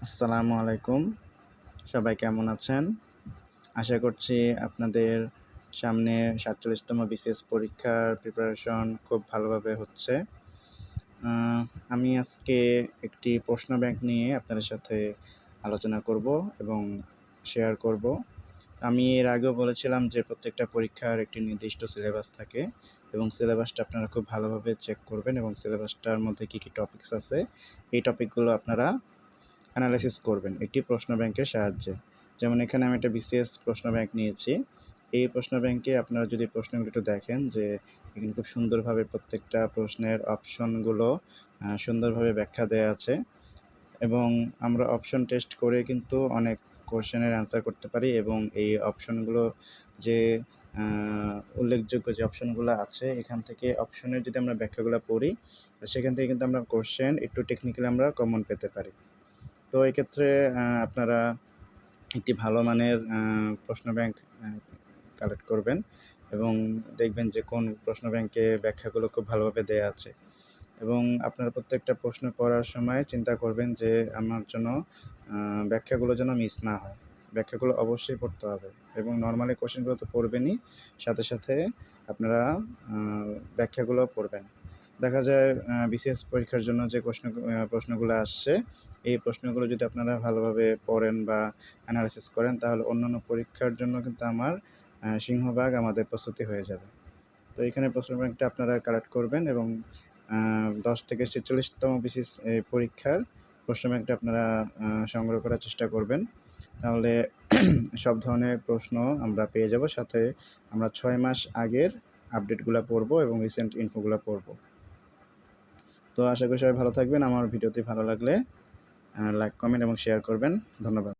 আসসালামু আলাইকুম। সবাই কেমন আছেন? আশা করছি আপনাদের সামনে ৪৭তম বিসিএস পরীক্ষার প্রিপারেশন খুব ভালোভাবে হচ্ছে। আ আমি আজকে একটি প্রশ্ন ব্যাংক নিয়ে আপনাদের সাথে আলোচনা করব এবং শেয়ার করব। আমি এর আগেও বলেছিলাম যে প্রত্যেকটা পরীক্ষার একটি নির্দিষ্ট সিলেবাস থাকে এবং সিলেবাসটা আপনারা খুব ভালোভাবে চেক করবেন এবং সিলেবাসটার মধ্যে কী টপিকস আছে, এই টপিকগুলো আপনারা অ্যানালাইসিস করবেন একটি প্রশ্ন ব্যাংকের সাহায্যে। যেমন এখানে আমি একটা বিসিএস প্রশ্ন ব্যাংক নিয়েছি। এই প্রশ্ন ব্যাংকে আপনারা যদি প্রশ্নগুলো একটু দেখেন যে এখানে খুব সুন্দরভাবে প্রত্যেকটা প্রশ্নের অপশনগুলো সুন্দরভাবে ব্যাখ্যা দেয়া আছে এবং আমরা অপশন টেস্ট করে কিন্তু অনেক কোয়েশ্চেনের অ্যান্সার করতে পারি এবং এই অপশনগুলো যে উল্লেখযোগ্য যে অপশনগুলো আছে এখান থেকে অপশনের যদি আমরা ব্যাখ্যাগুলো পড়ি, সেখান থেকে কিন্তু আমরা কোয়েশ্চেন একটু টেকনিক্যালি আমরা কমন পেতে পারি। তো এক্ষেত্রে আপনারা একটি ভালো মানের প্রশ্ন ব্যাংক কালেক্ট করবেন এবং দেখবেন যে কোন প্রশ্ন ব্যাংকে ব্যাখ্যাগুলো খুব ভালোভাবে দেয়া আছে এবং আপনারা প্রত্যেকটা প্রশ্ন পড়ার সময় চিন্তা করবেন যে আমার জন্য ব্যাখ্যাগুলো যেন মিস না হয়। ব্যাখ্যাগুলো অবশ্যই পড়তে হবে এবং নরমালি কোয়েশ্চেনগুলো তো পড়বেনই, সাথে সাথে আপনারা ব্যাখ্যাগুলোও পড়বেন। দেখা যায় বিসিএস পরীক্ষার জন্য যে প্রশ্নগুলো আসছে, এই প্রশ্নগুলো যদি আপনারা ভালোভাবে পড়েন বা অ্যানালাইসিস করেন তাহলে অন্যান্য পরীক্ষার জন্য কিন্তু আমার সিংহভাগ আমাদের প্রস্তুতি হয়ে যাবে। তো এখানে প্রশ্ন ব্যাংকটা আপনারা কালেক্ট করবেন এবং ১০ থেকে ৪৬তম বিসিএস পরীক্ষার প্রশ্ন ব্যাংকটা আপনারা সংগ্রহ করার চেষ্টা করবেন। তাহলে সব ধরনের প্রশ্ন আমরা পেয়ে যাব। সাথে আমরা ৬ মাস আগের আপডেটগুলা পড়ব এবং রিসেন্ট ইনফোগুলা পড়ব। তো আশা করি সবাই ভালো থাকবেন। আমার ভিডিওটি ভালো লাগলে লাইক, কমেন্ট এবং শেয়ার করবেন। ধন্যবাদ।